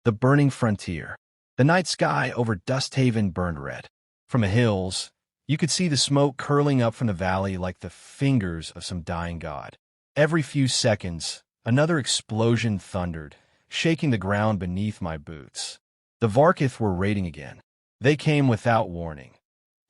The burning frontier. The night sky over Dusthaven burned red. From the hills, you could see the smoke curling up from the valley like the fingers of some dying god. Every few seconds, another explosion thundered, shaking the ground beneath my boots. The Varkath were raiding again. They came without warning.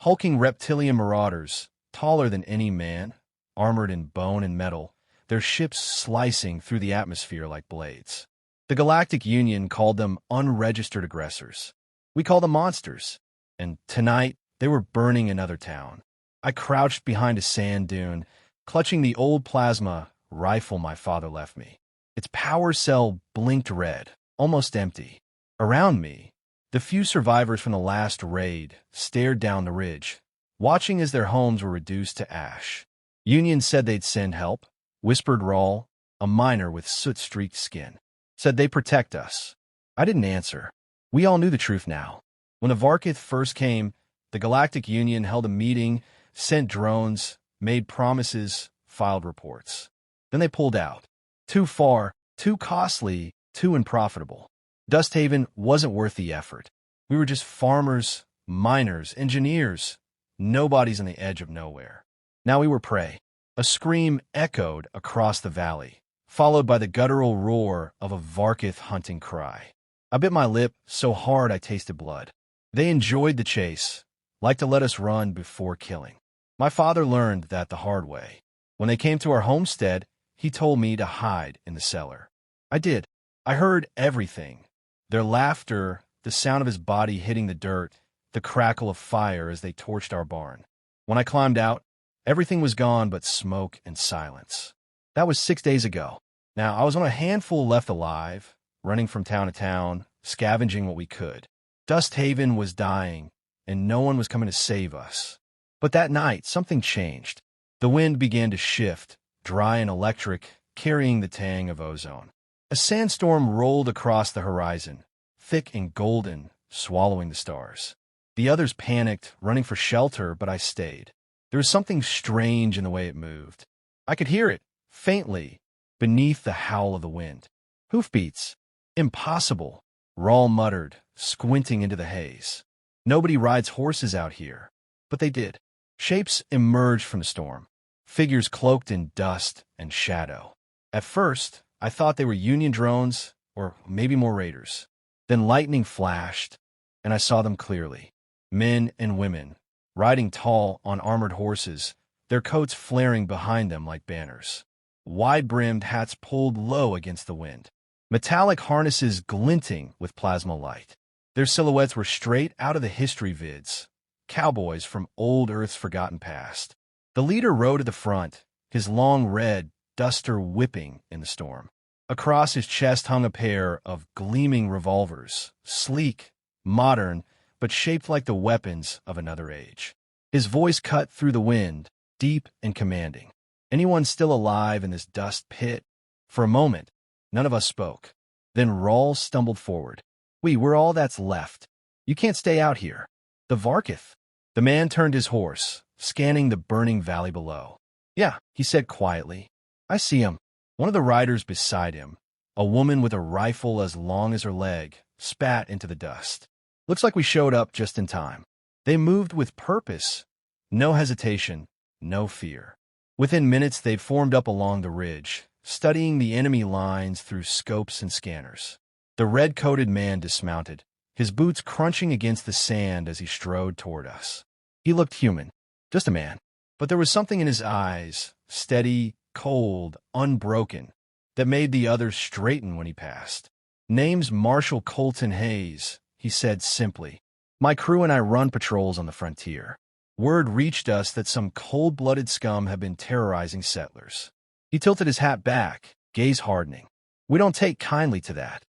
Hulking reptilian marauders, taller than any man, armored in bone and metal, their ships slicing through the atmosphere like blades. The Galactic Union called them unregistered aggressors. We call them monsters. And tonight, they were burning another town. I crouched behind a sand dune, clutching the old plasma rifle my father left me. Its power cell blinked red, almost empty. Around me, the few survivors from the last raid stared down the ridge, watching as their homes were reduced to ash. Union said they'd send help, whispered Rawl, a miner with soot-streaked skin. Said they'd protect us. I didn't answer. We all knew the truth now. When the Varkath first came, the Galactic Union held a meeting, sent drones, made promises, filed reports. Then they pulled out. Too far, too costly, too unprofitable. Dusthaven wasn't worth the effort. We were just farmers, miners, engineers. Nobody's on the edge of nowhere. Now we were prey. A scream echoed across the valley, followed by the guttural roar of a Varkath hunting cry. I bit my lip so hard I tasted blood. They enjoyed the chase, liked to let us run before killing. My father learned that the hard way. When they came to our homestead, he told me to hide in the cellar. I did. I heard everything. Their laughter, the sound of his body hitting the dirt, the crackle of fire as they torched our barn. When I climbed out, everything was gone but smoke and silence. That was 6 days ago. Now, I was on a handful left alive, running from town to town, scavenging what we could. Dusthaven was dying, and no one was coming to save us. But that night, something changed. The wind began to shift, dry and electric, carrying the tang of ozone. A sandstorm rolled across the horizon, thick and golden, swallowing the stars. The others panicked, running for shelter, but I stayed. There was something strange in the way it moved. I could hear it, faintly, beneath the howl of the wind. Hoofbeats. Impossible, Rawl muttered, squinting into the haze. Nobody rides horses out here. But they did. Shapes emerged from the storm, figures cloaked in dust and shadow. At first, I thought they were Union drones, or maybe more raiders. Then lightning flashed, and I saw them clearly. Men and women, riding tall on armored horses, their coats flaring behind them like banners. Wide-brimmed hats pulled low against the wind. Metallic harnesses glinting with plasma light. Their silhouettes were straight out of the history vids. Cowboys from old Earth's forgotten past. The leader rode at the front, his long red duster whipping in the storm. Across his chest hung a pair of gleaming revolvers, sleek, modern, but shaped like the weapons of another age. His voice cut through the wind, deep and commanding. Anyone still alive in this dust pit? For a moment, none of us spoke. Then Rawl stumbled forward. We're all that's left. You can't stay out here. The Varkath. The man turned his horse, scanning the burning valley below. Yeah, he said quietly. I see him. One of the riders beside him, a woman with a rifle as long as her leg, spat into the dust. Looks like we showed up just in time. They moved with purpose. No hesitation, no fear. Within minutes, they'd formed up along the ridge, studying the enemy lines through scopes and scanners. The red-coated man dismounted, his boots crunching against the sand as he strode toward us. He looked human, just a man. But there was something in his eyes, steady, cold, unbroken, that made the others straighten when he passed. Name's Marshal Colton Hayes, he said simply. My crew and I run patrols on the frontier. Word reached us that some cold-blooded scum have been terrorizing settlers. He tilted his hat back, gaze hardening. We don't take kindly to that.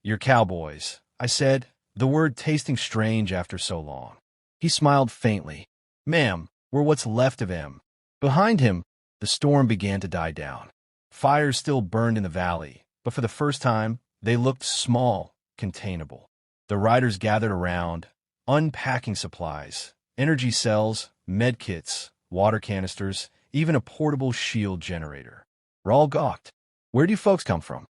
You're cowboys, I said, the word tasting strange after so long. He smiled faintly. Ma'am, we're what's left of him. Behind him, the storm began to die down. Fires still burned in the valley, but for the first time, they looked small, containable. The riders gathered around, unpacking supplies, energy cells, med kits, water canisters, even a portable shield generator. Rawl gawked. Where do you folks come from?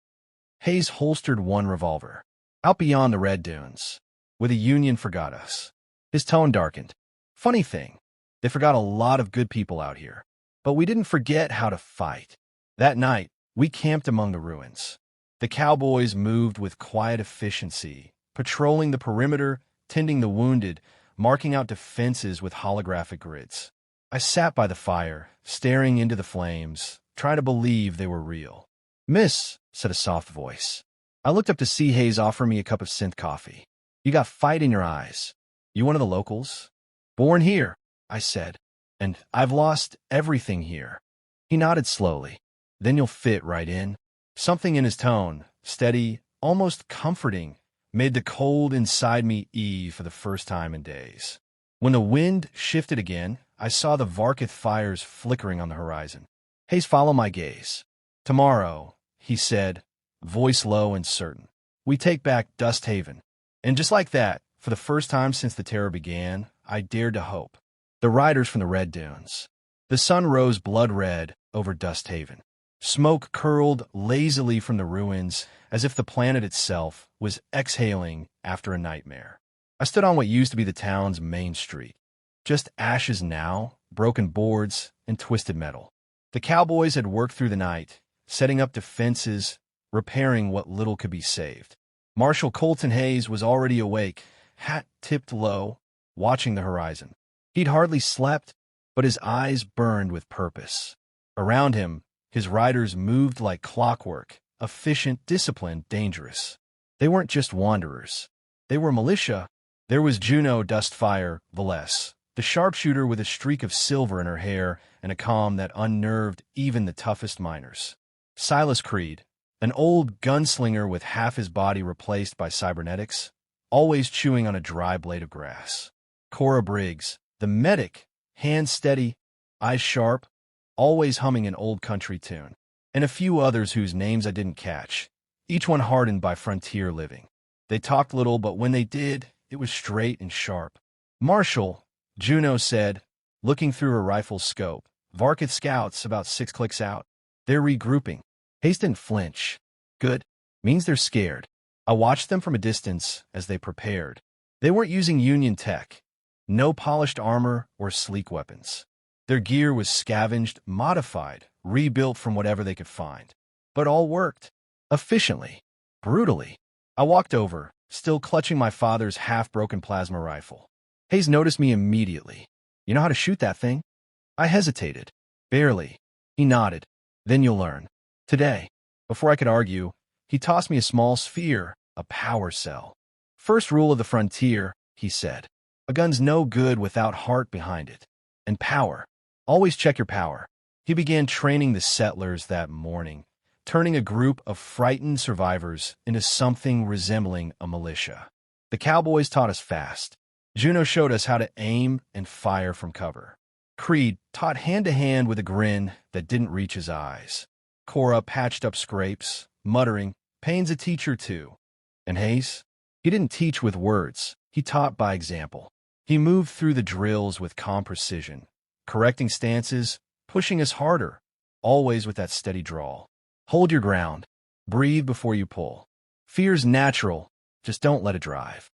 Hayes holstered one revolver. Out beyond the red dunes, where the Union forgot us. His tone darkened. Funny thing, they forgot a lot of good people out here. But we didn't forget how to fight. That night, we camped among the ruins. The Cowboys moved with quiet efficiency, patrolling the perimeter, tending the wounded, marking out defenses with holographic grids. I sat by the fire, staring into the flames, trying to believe they were real. "Miss," said a soft voice. I looked up to see Hayes offer me a cup of synth coffee. "You got fight in your eyes. You one of the locals?" "Born here," I said, "and I've lost everything here." He nodded slowly. "Then you'll fit right in." Something in his tone, steady, almost comforting, made the cold inside me ease for the first time in days. When the wind shifted again, I saw the Varkath fires flickering on the horizon. Hayes followed my gaze. "Tomorrow," he said, voice low and certain, "we take back Dusthaven." And just like that, for the first time since the terror began, I dared to hope. The riders from the Red Dunes. The sun rose blood red over Dusthaven. Smoke curled lazily from the ruins as if the planet itself was exhaling after a nightmare. I stood on what used to be the town's main street. Just ashes now, broken boards, and twisted metal. The Cowboys had worked through the night, setting up defenses, repairing what little could be saved. Marshal Colton Hayes was already awake, hat tipped low, watching the horizon. He'd hardly slept, but his eyes burned with purpose. Around him, his riders moved like clockwork, efficient, disciplined, dangerous. They weren't just wanderers. They were militia. There was Juno Dustfire, Valesse, the sharpshooter with a streak of silver in her hair and a calm that unnerved even the toughest miners. Silas Creed, an old gunslinger with half his body replaced by cybernetics, always chewing on a dry blade of grass. Cora Briggs, the medic, hands steady, eyes sharp, always humming an old country tune. And a few others whose names I didn't catch, each one hardened by frontier living. They talked little, but when they did, it was straight and sharp. "Marshal," Juno said, looking through her rifle's scope. "Varkath scouts about 6 clicks out. They're regrouping." Hayes didn't flinch. "Good. Means they're scared." I watched them from a distance as they prepared. They weren't using Union tech. No polished armor or sleek weapons. Their gear was scavenged, modified, rebuilt from whatever they could find. But all worked. Efficiently. Brutally. I walked over, still clutching my father's half-broken plasma rifle. Hayes noticed me immediately. "You know how to shoot that thing?" I hesitated. "Barely." He nodded. "Then you'll learn. Today." Before I could argue, he tossed me a small sphere, a power cell. "First rule of the frontier," he said. "A gun's no good without heart behind it. And power. Always check your power." He began training the settlers that morning, turning a group of frightened survivors into something resembling a militia. The Cowboys taught us fast. Juno showed us how to aim and fire from cover. Creed taught hand-to-hand with a grin that didn't reach his eyes. Cora patched up scrapes, muttering, "Pain's a teacher too." And Hayes? He didn't teach with words. He taught by example. He moved through the drills with calm precision, correcting stances, pushing us harder, always with that steady drawl. "Hold your ground. Breathe before you pull. Fear's natural, just don't let it drive."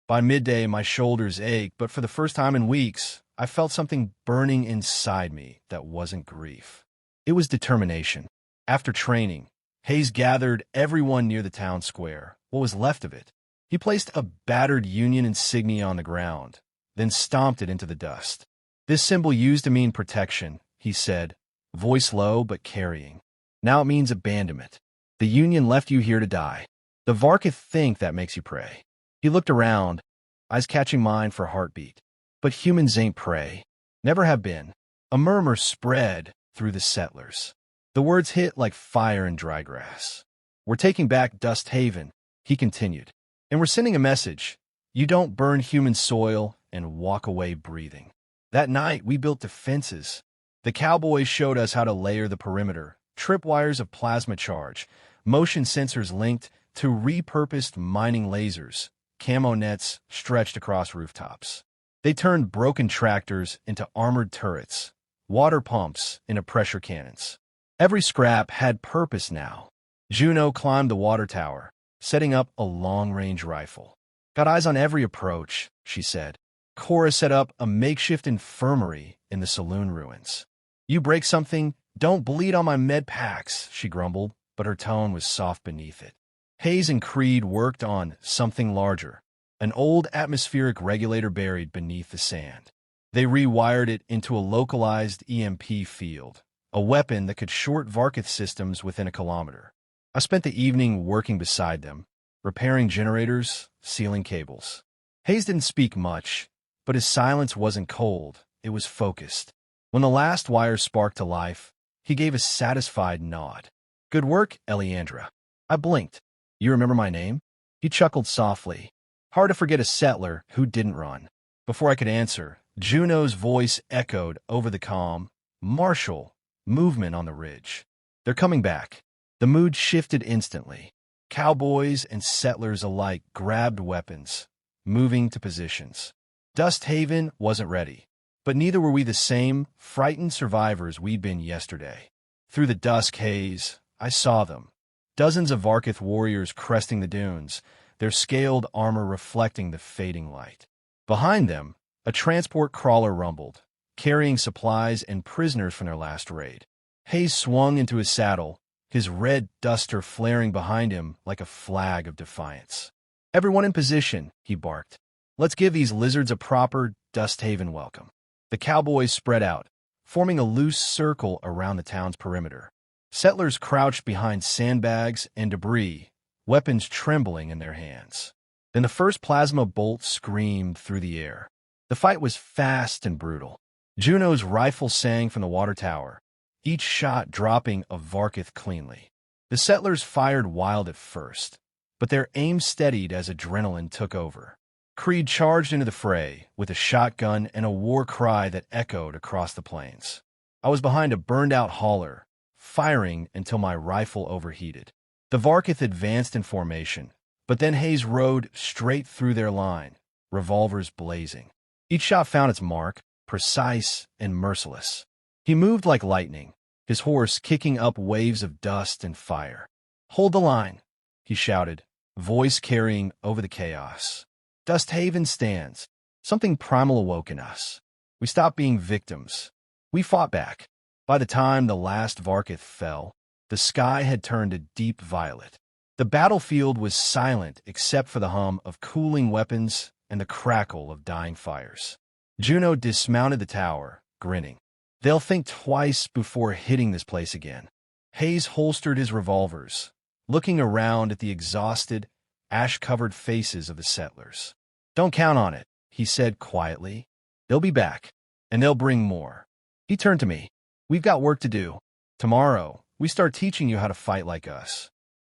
By midday, my shoulders ached, but for the first time in weeks, I felt something burning inside me that wasn't grief. It was determination. After training, Hayes gathered everyone near the town square, what was left of it. He placed a battered Union insignia on the ground, then stomped it into the dust. "This symbol used to mean protection," he said, voice low but carrying. "Now it means abandonment. The Union left you here to die. The Varkath think that makes you prey." He looked around, eyes catching mine for heartbeat. "But humans ain't prey. Never have been." A murmur spread through the settlers. The words hit like fire in dry grass. "We're taking back Dusthaven," he continued. "And we're sending a message. You don't burn human soil and walk away breathing." That night, we built defenses. The Cowboys showed us how to layer the perimeter, tripwires of plasma charge, motion sensors linked to repurposed mining lasers, camo nets stretched across rooftops. They turned broken tractors into armored turrets, water pumps into pressure cannons. Every scrap had purpose now. Juno climbed the water tower, setting up a long-range rifle. Got eyes on every approach, she said. Cora set up a makeshift infirmary in the saloon ruins. You break something, don't bleed on my med packs, she grumbled, but her tone was soft beneath it. Hayes and Creed worked on something larger, an old atmospheric regulator buried beneath the sand. They rewired it into a localized EMP field, a weapon that could short Varkath systems within a kilometer. I spent the evening working beside them, repairing generators, sealing cables. Hayes didn't speak much, but his silence wasn't cold, it was focused. When the last wire sparked to life, he gave a satisfied nod. Good work, Eliandra. I blinked. You remember my name? He chuckled softly. Hard to forget a settler who didn't run. Before I could answer, Juno's voice echoed over the comm. Marshal, movement on the ridge. They're coming back. The mood shifted instantly. Cowboys and settlers alike grabbed weapons, moving to positions. Dusthaven wasn't ready, but neither were we the same frightened survivors we'd been yesterday. Through the dusk haze, I saw them. Dozens of Varkath warriors cresting the dunes, their scaled armor reflecting the fading light. Behind them, a transport crawler rumbled, carrying supplies and prisoners from their last raid. Hayes swung into his saddle, his red duster flaring behind him like a flag of defiance. Everyone in position, he barked. Let's give these lizards a proper Dusthaven welcome. The cowboys spread out, forming a loose circle around the town's perimeter. Settlers crouched behind sandbags and debris, weapons trembling in their hands. Then the first plasma bolt screamed through the air. The fight was fast and brutal. Juno's rifle sang from the water tower, each shot dropping a Varkath cleanly. The settlers fired wild at first, but their aim steadied as adrenaline took over. Creed charged into the fray with a shotgun and a war cry that echoed across the plains. I was behind a burned-out hauler, firing until my rifle overheated. The Varkath advanced in formation, but then Hayes rode straight through their line, revolvers blazing. Each shot found its mark, precise and merciless. He moved like lightning, his horse kicking up waves of dust and fire. Hold the line, he shouted, voice carrying over the chaos. Dusthaven stands. Something primal awoke in us. We stopped being victims. We fought back. By the time the last Varkath fell, the sky had turned a deep violet. The battlefield was silent except for the hum of cooling weapons and the crackle of dying fires. Juno dismounted the tower, grinning. They'll think twice before hitting this place again. Hayes holstered his revolvers, looking around at the exhausted, ash-covered faces of the settlers. Don't count on it, he said quietly. They'll be back, and they'll bring more. He turned to me. We've got work to do. Tomorrow, we start teaching you how to fight like us.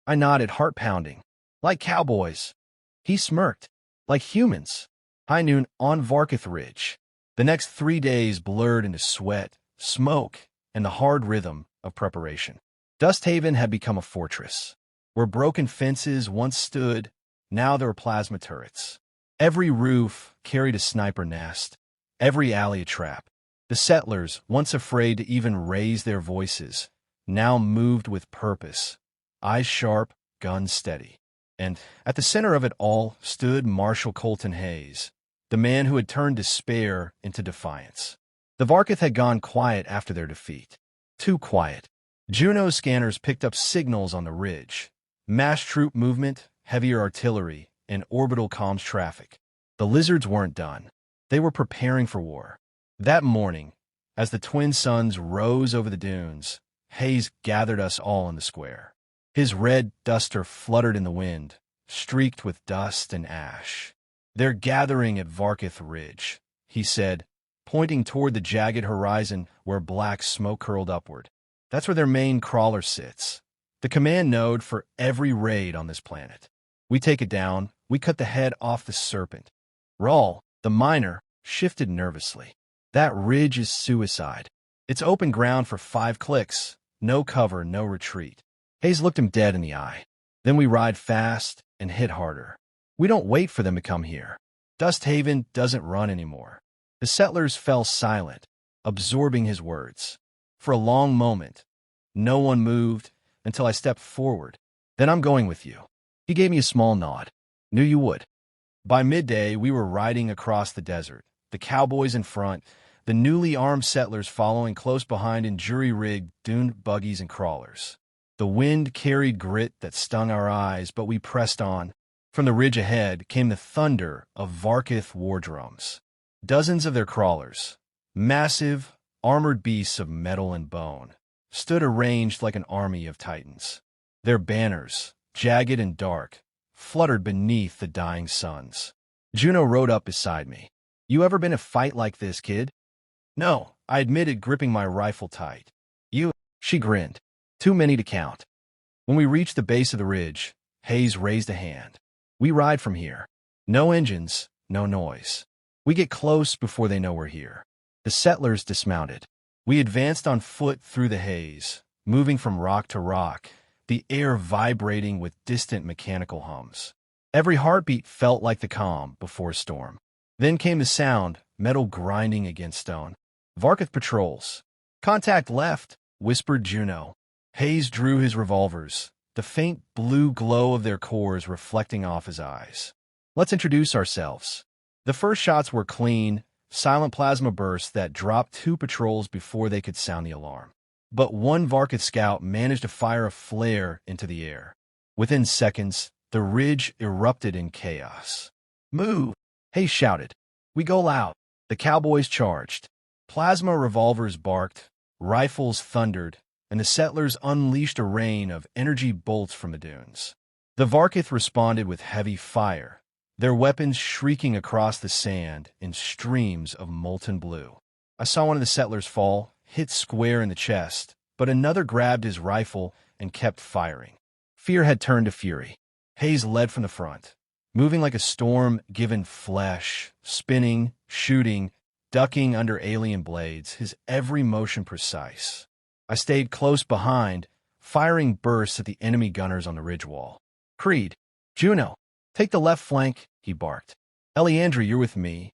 I nodded, heart pounding. Like cowboys. He smirked. Like humans. High noon on Varkath Ridge. The next 3 days blurred into sweat, smoke, and the hard rhythm of preparation. Dusthaven had become a fortress. Where broken fences once stood, now there were plasma turrets. Every roof carried a sniper nest, every alley a trap. The settlers, once afraid to even raise their voices, now moved with purpose, eyes sharp, guns steady. And at the center of it all stood Marshal Colton Hayes, the man who had turned despair into defiance. The Varkath had gone quiet after their defeat. Too quiet. Juno's scanners picked up signals on the ridge. Mass troop movement, heavier artillery, and orbital comms traffic. The lizards weren't done. They were preparing for war. That morning, as the twin suns rose over the dunes, Hayes gathered us all in the square. His red duster fluttered in the wind, streaked with dust and ash. They're gathering at Varkath Ridge, he said, pointing toward the jagged horizon where black smoke curled upward. That's where their main crawler sits. The command node for every raid on this planet. We take it down, we cut the head off the serpent. Rawl, the miner, shifted nervously. That ridge is suicide. It's open ground for 5 clicks, no cover, no retreat. Hayes looked him dead in the eye. Then we ride fast and hit harder. We don't wait for them to come here. Dusthaven doesn't run anymore. The settlers fell silent, absorbing his words. For a long moment, no one moved until I stepped forward. Then I'm going with you. He gave me a small nod. Knew you would. By midday, we were riding across the desert, the cowboys in front, the newly armed settlers following close behind in jury-rigged dune buggies and crawlers. The wind carried grit that stung our eyes, but we pressed on. From the ridge ahead came the thunder of Varkath war drums. Dozens of their crawlers, massive, armored beasts of metal and bone, stood arranged like an army of titans. Their banners, jagged and dark, fluttered beneath the dying suns. Juno rode up beside me. "You ever been in a fight like this, kid?" "No," I admitted, gripping my rifle tight. "You?" She grinned. "Too many to count." When we reached the base of the ridge, Hayes raised a hand. "We ride from here. No engines, no noise. We get close before they know we're here." The settlers dismounted. We advanced on foot through the haze, moving from rock to rock, the air vibrating with distant mechanical hums. Every heartbeat felt like the calm before a storm. Then came the sound, metal grinding against stone. "Varkath patrols." "Contact left," whispered Juno. Hayes drew his revolvers, the faint blue glow of their cores reflecting off his eyes. "Let's introduce ourselves." The first shots were clean, silent plasma bursts that dropped 2 patrols before they could sound the alarm. But one Varkath scout managed to fire a flare into the air. Within seconds, the ridge erupted in chaos. "Move!" Hayes shouted. "We go loud." The cowboys charged. Plasma revolvers barked, rifles thundered, and the settlers unleashed a rain of energy bolts from the dunes. The Varkath responded with heavy fire, their weapons shrieking across the sand in streams of molten blue. I saw one of the settlers fall, hit square in the chest, but another grabbed his rifle and kept firing. Fear had turned to fury. Hayes led from the front, moving like a storm-given flesh, spinning, shooting, ducking under alien blades, his every motion precise. I stayed close behind, firing bursts at the enemy gunners on the ridge wall. "Creed, Juno, take the left flank," he barked. "Eliandra, you're with me."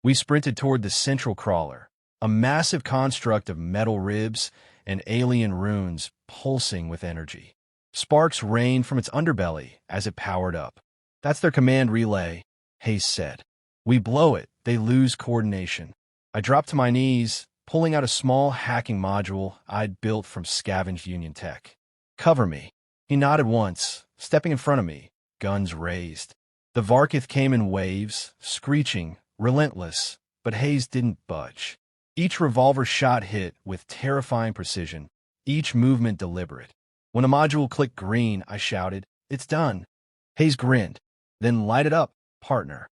We sprinted toward the central crawler, a massive construct of metal ribs and alien runes pulsing with energy. Sparks rained from its underbelly as it powered up. "That's their command relay," Hayes said. "We blow it, they lose coordination." I dropped to my knees, pulling out a small hacking module I'd built from scavenged Union tech. "Cover me." He nodded once, stepping in front of me, guns raised. The Varkath came in waves, screeching, relentless, but Hayes didn't budge. Each revolver shot hit with terrifying precision, each movement deliberate. When a module clicked green, I shouted, "It's done." Hayes grinned. "Then light it up, partner."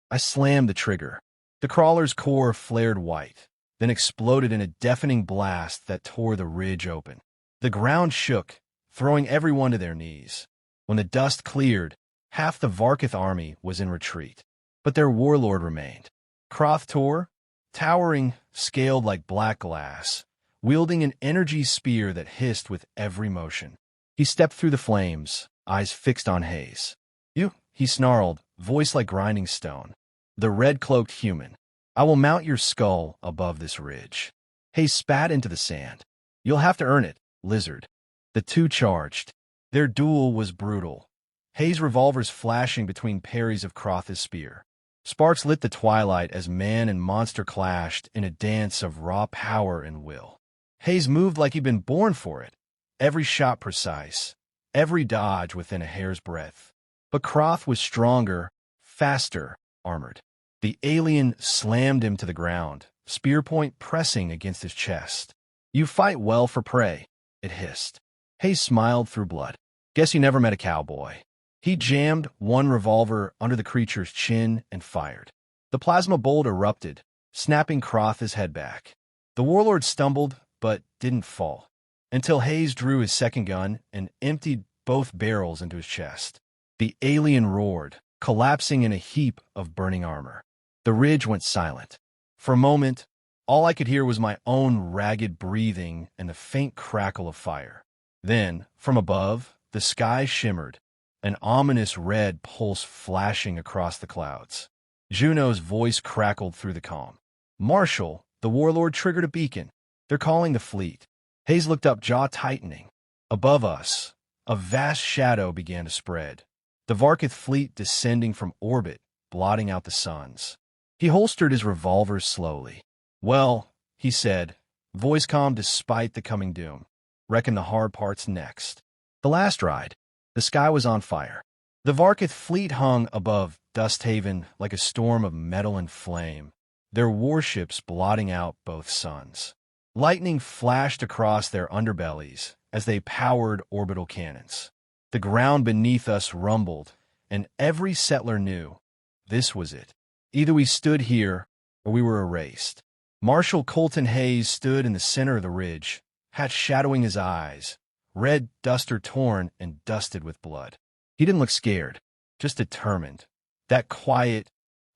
I slammed the trigger. The crawler's core flared white, then exploded in a deafening blast that tore the ridge open. The ground shook, throwing everyone to their knees. When the dust cleared, half the Varkath army was in retreat. But their warlord remained. Croth Tor, towering, scaled like black glass, wielding an energy spear that hissed with every motion. He stepped through the flames, eyes fixed on Hayes. "You," he snarled, voice like grinding stone. "The red-cloaked human. I will mount your skull above this ridge." Hayes spat into the sand. "You'll have to earn it, lizard." The two charged. Their duel was brutal. Hayes' revolvers flashing between parries of Croth's spear. Sparks lit the twilight as man and monster clashed in a dance of raw power and will. Hayes moved like he'd been born for it, every shot precise, every dodge within a hair's breadth. But Croth was stronger, faster, armored. The alien slammed him to the ground, spear point pressing against his chest. "You fight well for prey," it hissed. Hayes smiled through blood. "Guess you never met a cowboy." He jammed one revolver under the creature's chin and fired. The plasma bolt erupted, snapping Croth's head back. The warlord stumbled, but didn't fall, until Hayes drew his second gun and emptied both barrels into his chest. The alien roared, collapsing in a heap of burning armor. The ridge went silent. For a moment, all I could hear was my own ragged breathing and the faint crackle of fire. Then, from above, the sky shimmered, an ominous red pulse flashing across the clouds. Juno's voice crackled through the calm. "Marshal, the warlord triggered a beacon. They're calling the fleet." Hayes looked up, jaw tightening. Above us, a vast shadow began to spread, the Varkath fleet descending from orbit, blotting out the suns. He holstered his revolver slowly. "Well," he said, voice calm despite the coming doom. "Reckon the hard part's next." The last ride. The sky was on fire. The Varkath fleet hung above Dusthaven like a storm of metal and flame, their warships blotting out both suns. Lightning flashed across their underbellies as they powered orbital cannons. The ground beneath us rumbled, and every settler knew this was it. Either we stood here, or we were erased. Marshal Colton Hayes stood in the center of the ridge, hat shadowing his eyes, red duster torn and dusted with blood. He didn't look scared, just determined. That quiet,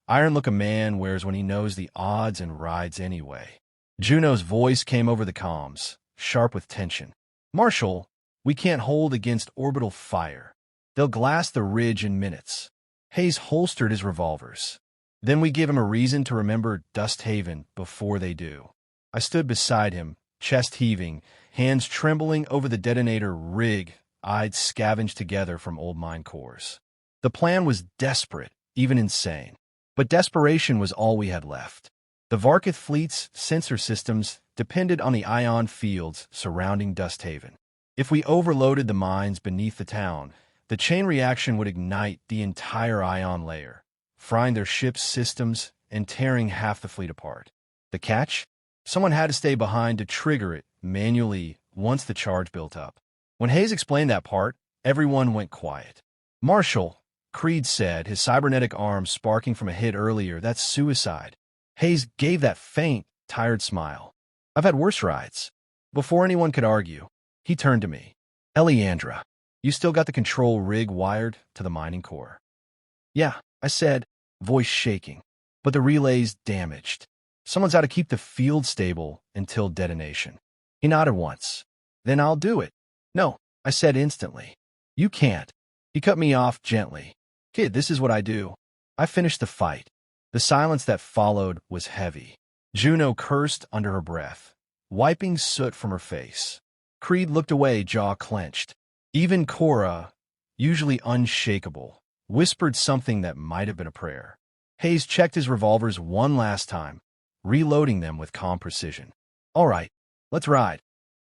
iron look a man wears when he knows the odds and rides anyway. Juno's voice came over the comms, sharp with tension. "Marshal, we can't hold against orbital fire. They'll glass the ridge in minutes." Hayes holstered his revolvers. "Then we give him a reason to remember Dusthaven before they do." I stood beside him, chest heaving, hands trembling over the detonator rig I'd scavenged together from old mine cores. The plan was desperate, even insane. But desperation was all we had left. The Varkath fleet's sensor systems depended on the ion fields surrounding Dusthaven. If we overloaded the mines beneath the town, the chain reaction would ignite the entire ion layer, frying their ship's systems and tearing half the fleet apart. The catch? Someone had to stay behind to trigger it manually once the charge built up. When Hayes explained that part, everyone went quiet. "Marshal," Creed said, his cybernetic arm sparking from a hit earlier, "that's suicide." Hayes gave that faint, tired smile. "I've had worse rides." Before anyone could argue, he turned to me. "Eliandra, you still got the control rig wired to the mining core?" "Yeah," I said, voice shaking. "But the relay's damaged. Someone's got to keep the field stable until detonation." He nodded once. "Then I'll do it." "No," I said instantly. "You can't." He cut me off gently. "Kid, this is what I do." I finished the fight. The silence that followed was heavy. Juno cursed under her breath, wiping soot from her face. Creed looked away, jaw clenched. Even Cora, usually unshakable, whispered something that might have been a prayer. Hayes checked his revolvers one last time, reloading them with calm precision. "All right, let's ride."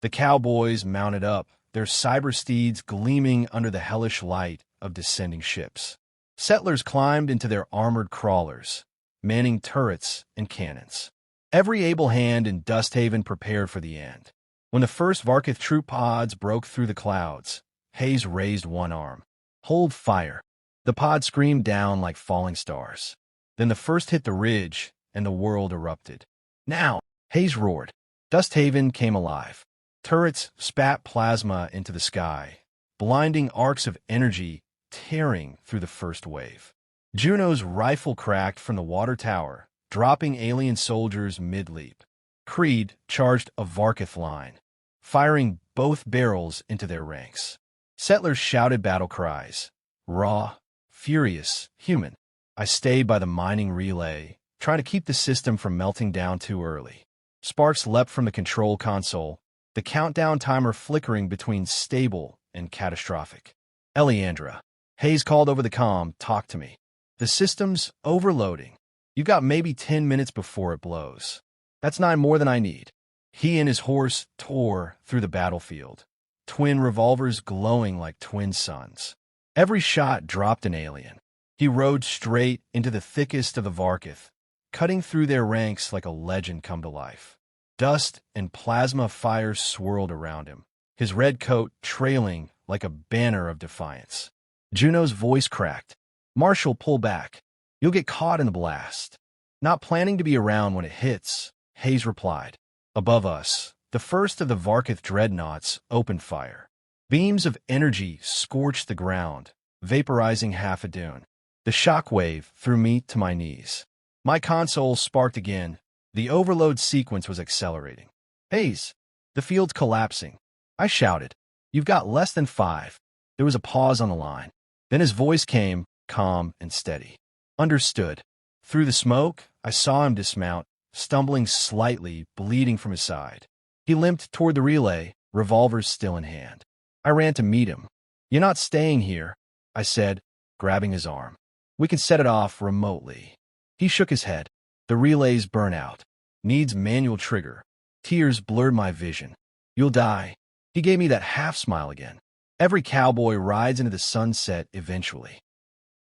The Cowboys mounted up, their cyber steeds gleaming under the hellish light of descending ships. Settlers climbed into their armored crawlers, manning turrets and cannons. Every able hand in Dusthaven prepared for the end. When the first Varkath troop pods broke through the clouds, Hayes raised one arm. "Hold fire." The pod screamed down like falling stars. Then the first hit the ridge, and the world erupted. "Now!" Hayes roared. Dusthaven came alive. Turrets spat plasma into the sky, blinding arcs of energy tearing through the first wave. Juno's rifle cracked from the water tower, dropping alien soldiers mid-leap. Creed charged a Varkath line, firing both barrels into their ranks. Settlers shouted battle cries, raw, furious, human. I stayed by the mining relay, trying to keep the system from melting down too early. Sparks leapt from the control console, the countdown timer flickering between stable and catastrophic. "Eliandra," Hayes called over the comm, "talk to me. The system's overloading. You've got maybe 10 minutes before it blows." "That's 9 more than I need." He and his horse tore through the battlefield, twin revolvers glowing like twin suns. Every shot dropped an alien. He rode straight into the thickest of the Varkath, cutting through their ranks like a legend come to life. Dust and plasma fires swirled around him, his red coat trailing like a banner of defiance. Juno's voice cracked. "Marshal, pull back. You'll get caught in the blast." "Not planning to be around when it hits," Hayes replied. Above us, the first of the Varkath dreadnoughts opened fire. Beams of energy scorched the ground, vaporizing half a dune. The shockwave threw me to my knees. My console sparked again. The overload sequence was accelerating. "Hayes, the field's collapsing." I shouted. "You've got less than 5. There was a pause on the line. Then his voice came, calm and steady. "Understood." Through the smoke, I saw him dismount, stumbling slightly, bleeding from his side. He limped toward the relay, revolvers still in hand. I ran to meet him. "You're not staying here," I said, grabbing his arm. "We can set it off remotely." He shook his head. "The relays burn out. Needs manual trigger." Tears blurred my vision. "You'll die." He gave me that half-smile again. "Every cowboy rides into the sunset eventually."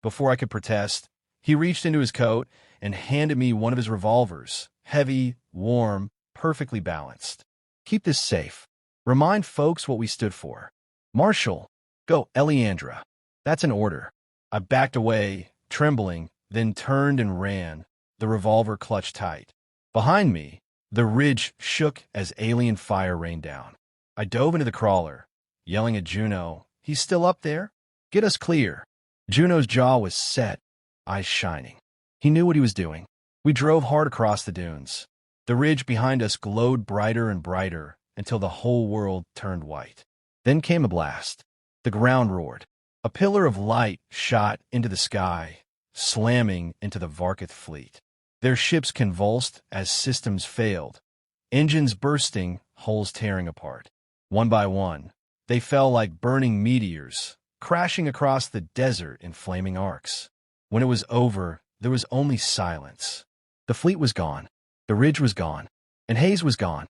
Before I could protest, he reached into his coat and handed me one of his revolvers, heavy, warm, perfectly balanced. "Keep this safe. Remind folks what we stood for." "Marshal, go, Eliandra." "That's an order." I backed away, trembling, then turned and ran, the revolver clutched tight. Behind me, the ridge shook as alien fire rained down. I dove into the crawler, yelling at Juno, "He's still up there? Get us clear." Juno's jaw was set, eyes shining. He knew what he was doing. We drove hard across the dunes. The ridge behind us glowed brighter and brighter until the whole world turned white. Then came a blast. The ground roared. A pillar of light shot into the sky, slamming into the Varkath fleet. Their ships convulsed as systems failed, engines bursting, hulls tearing apart. One by one, they fell like burning meteors, crashing across the desert in flaming arcs. When it was over, there was only silence. The fleet was gone, the ridge was gone, and Hayes was gone.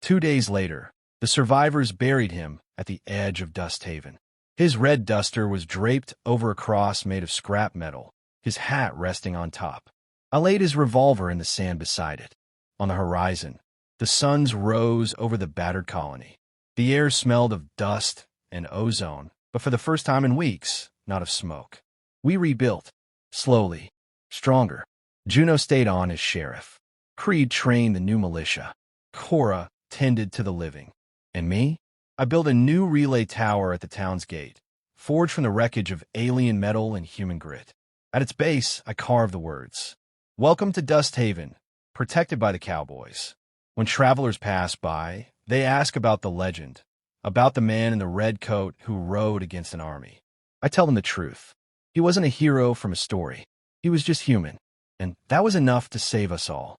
2 days later, the survivors buried him at the edge of Dusthaven. His red duster was draped over a cross made of scrap metal, his hat resting on top. I laid his revolver in the sand beside it. On the horizon, the suns rose over the battered colony. The air smelled of dust and ozone, but for the first time in weeks, not of smoke. We rebuilt, slowly, stronger. Juno stayed on as sheriff. Creed trained the new militia. Cora tended to the living. And me? I built a new relay tower at the town's gate, forged from the wreckage of alien metal and human grit. At its base, I carved the words, "Welcome to Dusthaven, protected by the Cowboys." When travelers pass by, they ask about the legend, about the man in the red coat who rode against an army. I tell them the truth. He wasn't a hero from a story. He was just human, and that was enough to save us all.